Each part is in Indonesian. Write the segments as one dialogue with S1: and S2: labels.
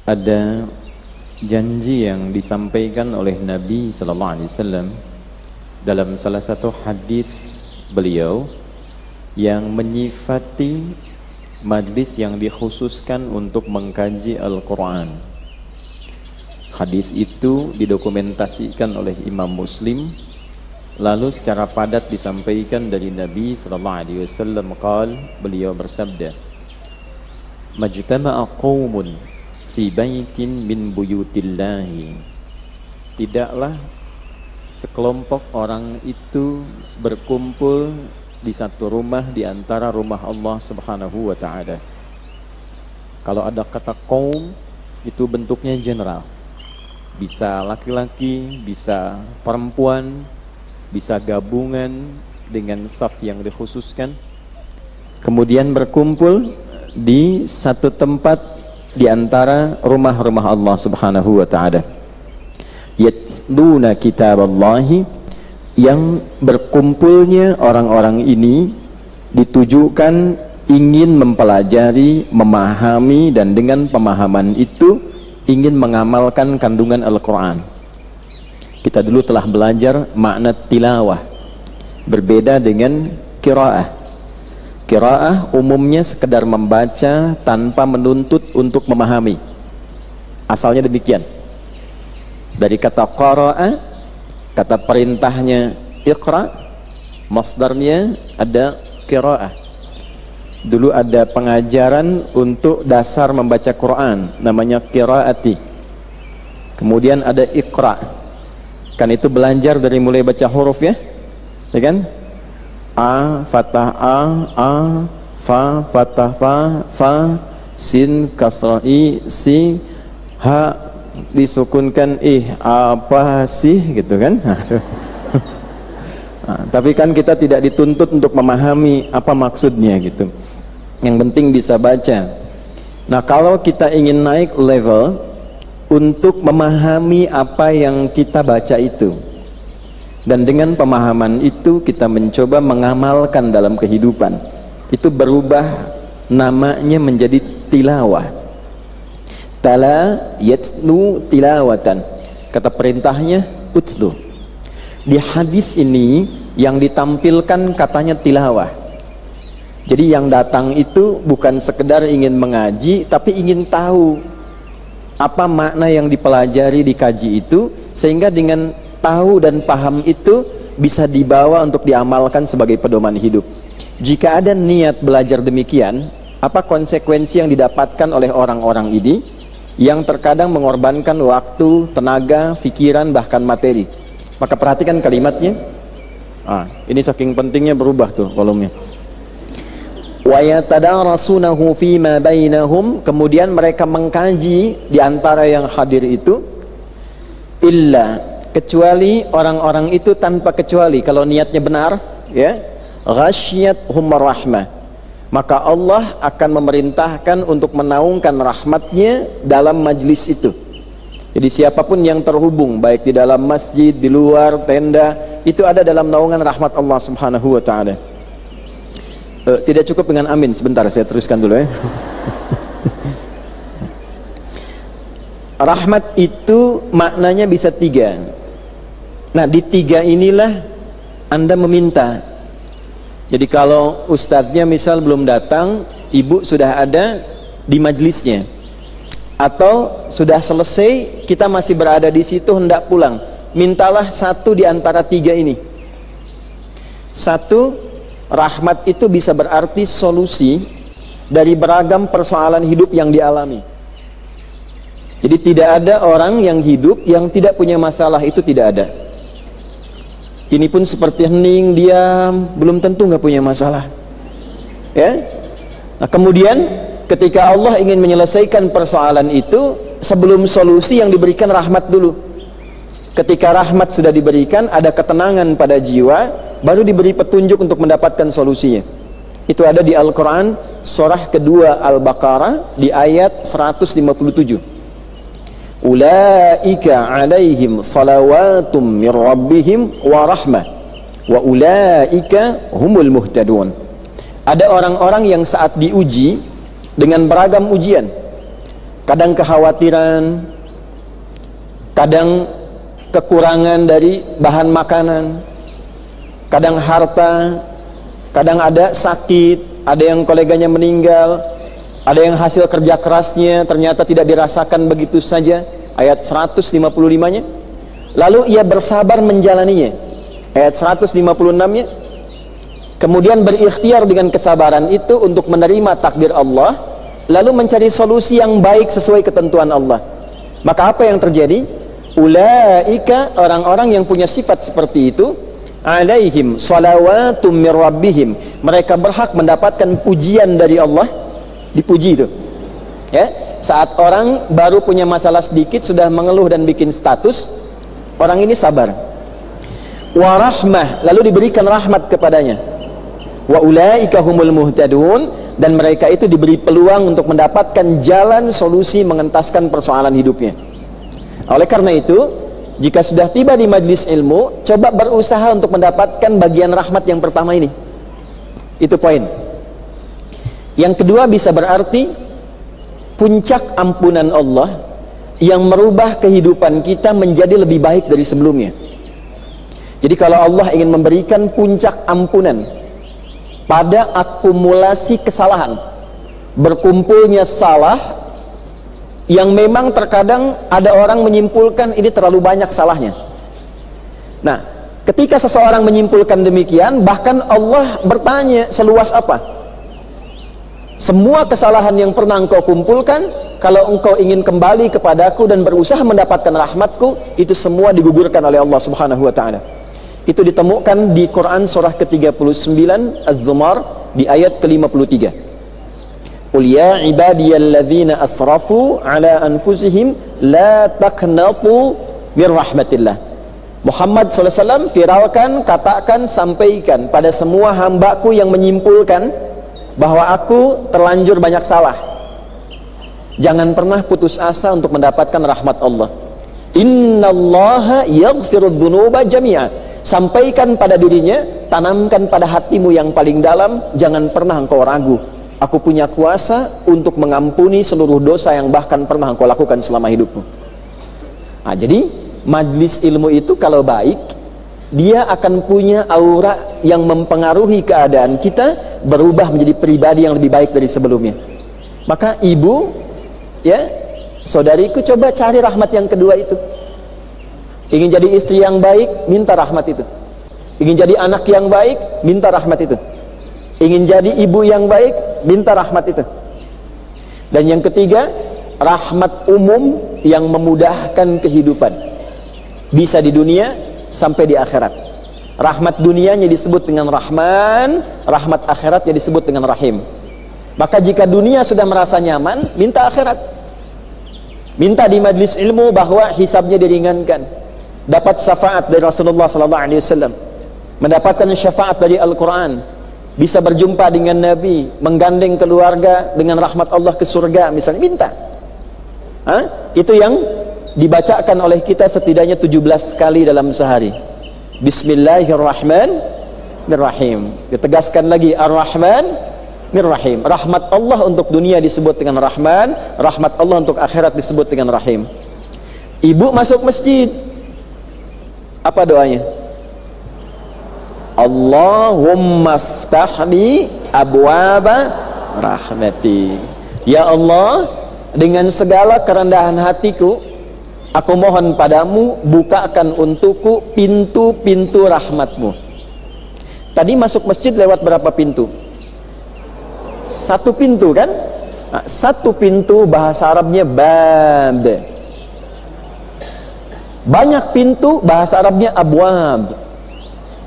S1: ada janji yang disampaikan oleh Nabi sallallahu alaihi wasallam dalam salah satu hadis beliau yang menyifati majlis yang dikhususkan untuk mengkaji Al-Quran. Hadis itu didokumentasikan oleh Imam Muslim, lalu secara padat disampaikan dari Nabi sallallahu alaihi wasallam. Beliau bersabda, "Majtama'a qaumun fi baitin min buyutillahi." Tidaklah sekelompok orang itu berkumpul di satu rumah di antara rumah Allah Subhanahu wa taala. Kalau ada kata kaum itu bentuknya general. Bisa laki-laki, bisa perempuan, bisa gabungan dengan saf yang dikhususkan. Kemudian berkumpul di satu tempat di antara rumah-rumah Allah Subhanahu wa taala. Yatluna kitaballahi, yang berkumpulnya orang-orang ini ditujukan ingin mempelajari, memahami, dan dengan pemahaman itu ingin mengamalkan kandungan Al-Quran. Kita dulu telah belajar makna tilawah, berbeda dengan qiraah. Qiraah umumnya sekedar membaca tanpa menuntut untuk memahami. Asalnya demikian. Dari kata qara'a, kata perintahnya iqra, masdarnya ada qiraah. Dulu ada pengajaran untuk dasar membaca Quran, namanya qiraati. Kemudian ada iqra, kan itu belajar dari mulai baca huruf ya kan? A fathah a, fa fathah fa, sin kasrah i, si, ha disukunkan apa sih gitu kan. Nah, tapi kan kita tidak dituntut untuk memahami apa maksudnya gitu, yang penting bisa baca. Nah, kalau kita ingin naik level untuk memahami apa yang kita baca itu, dan dengan pemahaman itu kita mencoba mengamalkan dalam kehidupan, itu berubah namanya menjadi tilawah. Tala yatlu tilawatan, kata perintahnya utlu. Di hadis ini yang ditampilkan katanya tilawah. Jadi yang datang itu bukan sekedar ingin mengaji, tapi ingin tahu apa makna yang dipelajari, dikaji itu, sehingga dengan tahu dan paham itu bisa dibawa untuk diamalkan sebagai pedoman hidup. Jika ada niat belajar demikian, apa konsekuensi yang didapatkan oleh orang-orang ini yang terkadang mengorbankan waktu, tenaga, pikiran, bahkan materi? Maka perhatikan kalimatnya. Ini saking pentingnya berubah tuh kolomnya. Wa yatadarasunahu fima bainahum, kemudian mereka mengkaji di antara yang hadir itu, illa, kecuali orang-orang itu tanpa kecuali, kalau niatnya benar ya, ghasyiyatuhum rahmah, maka Allah akan memerintahkan untuk menaungkan rahmatnya dalam majlis itu. Jadi siapapun yang terhubung, baik di dalam masjid, di luar tenda, itu ada dalam naungan rahmat Allah Subhanahu wa ta'ala. Tidak cukup dengan amin, sebentar saya teruskan dulu ya. Rahmat itu maknanya bisa tiga. Nah, di tiga inilah Anda meminta. Jadi kalau ustadznya misal belum datang, ibu sudah ada di majlisnya, atau sudah selesai, kita masih berada di situ hendak pulang, mintalah satu di antara tiga ini. Satu, rahmat itu bisa berarti solusi dari beragam persoalan hidup yang dialami. Jadi tidak ada orang yang hidup yang tidak punya masalah, itu tidak ada. Ini pun seperti hening, diam, belum tentu nggak punya masalah ya. Nah, kemudian ketika Allah ingin menyelesaikan persoalan itu, sebelum solusi yang diberikan rahmat dulu. Ketika rahmat sudah diberikan, ada ketenangan pada jiwa, baru diberi petunjuk untuk mendapatkan solusinya. Itu ada di Al-Quran surah kedua Al-Baqarah di ayat 157. Ulaika alaihim salawatum mir rabbihim wa rahmah wa ulaika humul muhtadun. Ada orang-orang yang saat diuji dengan beragam ujian, kadang kekhawatiran, kadang kekurangan dari bahan makanan, kadang harta, kadang ada sakit, ada yang koleganya meninggal, ada yang hasil kerja kerasnya ternyata tidak dirasakan begitu saja, ayat 155-nya. Lalu ia bersabar menjalaninya, ayat 156-nya. Kemudian berikhtiar dengan kesabaran itu untuk menerima takdir Allah, lalu mencari solusi yang baik sesuai ketentuan Allah. Maka apa yang terjadi? Ulaika, orang-orang yang punya sifat seperti itu, alaihim salawatum mir rabbihim, mereka berhak mendapatkan pujian dari Allah. Dipuji itu ya, saat orang baru punya masalah sedikit sudah mengeluh dan bikin status, orang ini sabar. Wa rahmah, lalu diberikan rahmat kepadanya. Wa ulaika humul muhtadun, dan mereka itu diberi peluang untuk mendapatkan jalan solusi mengentaskan persoalan hidupnya. Oleh karena itu, jika sudah tiba di majlis ilmu, coba berusaha untuk mendapatkan bagian rahmat yang pertama ini. Itu poin. Yang kedua bisa berarti puncak ampunan Allah yang merubah kehidupan kita menjadi lebih baik dari sebelumnya. Jadi kalau Allah ingin memberikan puncak ampunan pada akumulasi kesalahan, berkumpulnya salah yang memang terkadang ada orang menyimpulkan ini terlalu banyak salahnya. Nah, ketika seseorang menyimpulkan demikian, bahkan Allah bertanya, seluas apa? Semua kesalahan yang pernah engkau kumpulkan, kalau engkau ingin kembali kepadaku dan berusaha mendapatkan rahmatku, itu semua digugurkan oleh Allah Subhanahu wa ta'ala. Itu ditemukan di Quran surah ke-39 Az-Zumar di ayat ke-53. Qul ya ibadiyalladzina asrafu ala anfusihim la taqnatu mir rahmatillah. Muhammad SAW viralkan, katakan, sampaikan pada semua hambaku yang menyimpulkan bahwa aku terlanjur banyak salah, jangan pernah putus asa untuk mendapatkan rahmat Allah. Innallaha yaghfirudz dzunuba jami'a. Sampaikan pada dirinya, tanamkan pada hatimu yang paling dalam, jangan pernah engkau ragu, aku punya kuasa untuk mengampuni seluruh dosa yang bahkan pernah engkau lakukan selama hidupmu. Nah, jadi majlis ilmu itu kalau baik, dia akan punya aura yang mempengaruhi keadaan kita berubah menjadi pribadi yang lebih baik dari sebelumnya. Maka ibu, ya, saudariku, coba cari rahmat yang kedua itu. Ingin jadi istri yang baik, minta rahmat itu. Ingin jadi anak yang baik, minta rahmat itu. Ingin jadi ibu yang baik, minta rahmat itu. Dan yang ketiga, rahmat umum yang memudahkan kehidupan, bisa di dunia sampai di akhirat. Rahmat dunianya disebut dengan Rahman, rahmat akhiratnya disebut dengan Rahim. Maka jika dunia sudah merasa nyaman, minta akhirat. Minta di majlis ilmu bahwa hisabnya diringankan, dapat syafaat dari Rasulullah SAW, mendapatkan syafaat dari Al-Quran, bisa berjumpa dengan Nabi, menggandeng keluarga dengan rahmat Allah ke surga, misalnya, minta. Itu yang dibacakan oleh kita setidaknya 17 kali dalam sehari. Bismillahirrahmanirrahim. Ditegaskan lagi, Ar-Rahmanir-Rahim. Rahmat Allah untuk dunia disebut dengan Rahman, rahmat Allah untuk akhirat disebut dengan Rahim. Ibu masuk masjid, apa doanya? Allahumma ftahli abwaba rahmati. Ya Allah, dengan segala kerendahan hatiku, aku mohon padamu, bukakan untukku pintu-pintu rahmatmu. Tadi masuk masjid lewat berapa pintu? Satu pintu kan? Nah, satu pintu bahasa Arabnya bab. Banyak pintu bahasa Arabnya abwab.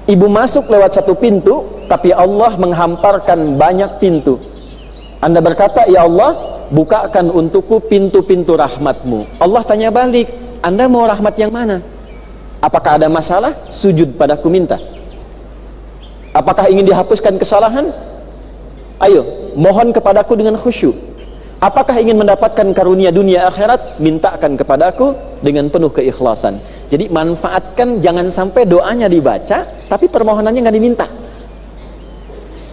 S1: Ibu masuk lewat satu pintu, tapi Allah menghamparkan banyak pintu. Anda berkata, ya Allah, bukakan untukku pintu-pintu rahmatmu. Allah tanya balik, Anda mau rahmat yang mana? Apakah ada masalah? Sujud padaku minta. Apakah ingin dihapuskan kesalahan? Ayo, mohon kepadaku dengan khusyuk. Apakah ingin mendapatkan karunia dunia akhirat? Mintakan kepadaku dengan penuh keikhlasan. Jadi manfaatkan, jangan sampai doanya dibaca tapi permohonannya nggak diminta.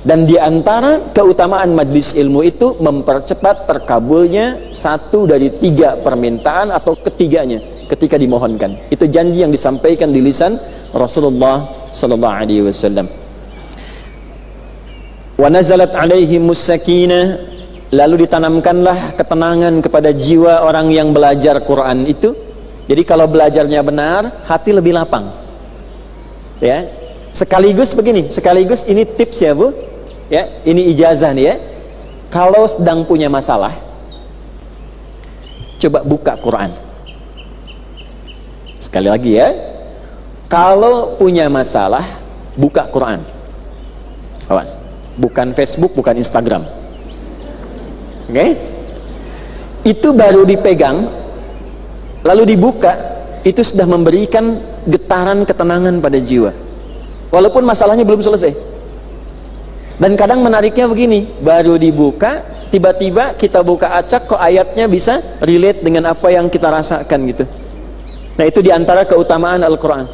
S1: Dan di antara keutamaan majlis ilmu itu mempercepat terkabulnya 1 dari 3 permintaan atau ketiganya ketika dimohonkan. Itu janji yang disampaikan di lisan Rasulullah sallallahu alaihi wasallam. Wa nazalat alaihimus sakinah, lalu ditanamkanlah ketenangan kepada jiwa orang yang belajar Quran itu. Jadi kalau belajarnya benar, hati lebih lapang. Ya. Sekaligus begini, sekaligus ini tips ya Bu. Ya, ini ijazah nih ya. Kalau sedang punya masalah, coba buka Quran. Sekali lagi ya. Kalau punya masalah, buka Quran. Awas. Bukan Facebook, bukan Instagram. Oke? Itu baru dipegang, lalu dibuka, itu sudah memberikan getaran ketenangan pada jiwa. Walaupun masalahnya belum selesai. Dan kadang menariknya begini, baru dibuka, tiba-tiba kita buka acak, kok ayatnya bisa relate dengan apa yang kita rasakan gitu. Nah itu diantara keutamaan Al-Quran.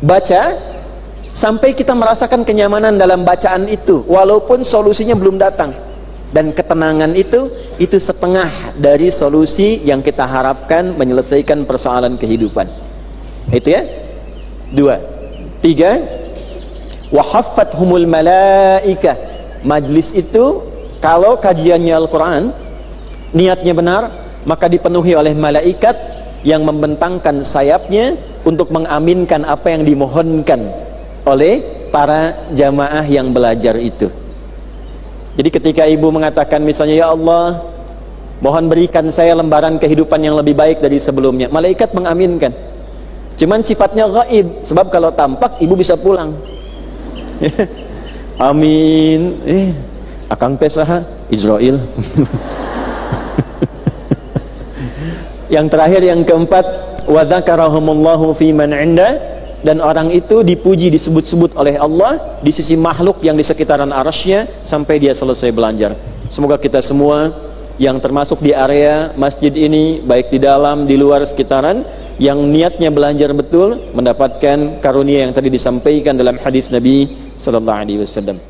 S1: Baca, sampai kita merasakan kenyamanan dalam bacaan itu, walaupun solusinya belum datang. Dan ketenangan itu setengah dari solusi yang kita harapkan menyelesaikan persoalan kehidupan. Itu ya. 2. 3. Wa haffathumul malaikah. Majlis itu kalau kajiannya Al-Quran niatnya benar, maka dipenuhi oleh malaikat yang membentangkan sayapnya untuk mengaminkan apa yang dimohonkan oleh para jamaah yang belajar itu. Jadi ketika ibu mengatakan misalnya, ya Allah, mohon berikan saya lembaran kehidupan yang lebih baik dari sebelumnya, malaikat mengaminkan. Cuman sifatnya gaib, sebab kalau tampak ibu bisa pulang. Amin. Akang teh saha? Israel. Yang terakhir, yang keempat, wa dzakarahumullahu fi man 'inda, dan orang itu dipuji, disebut-sebut oleh Allah di sisi makhluk yang di sekitaran arasy-Nya sampai dia selesai belajar. Semoga kita semua yang termasuk di area masjid ini, baik di dalam, di luar sekitaran, yang niatnya belajar betul, mendapatkan karunia yang tadi disampaikan dalam hadis Nabi sallallahu alaihi wasallam.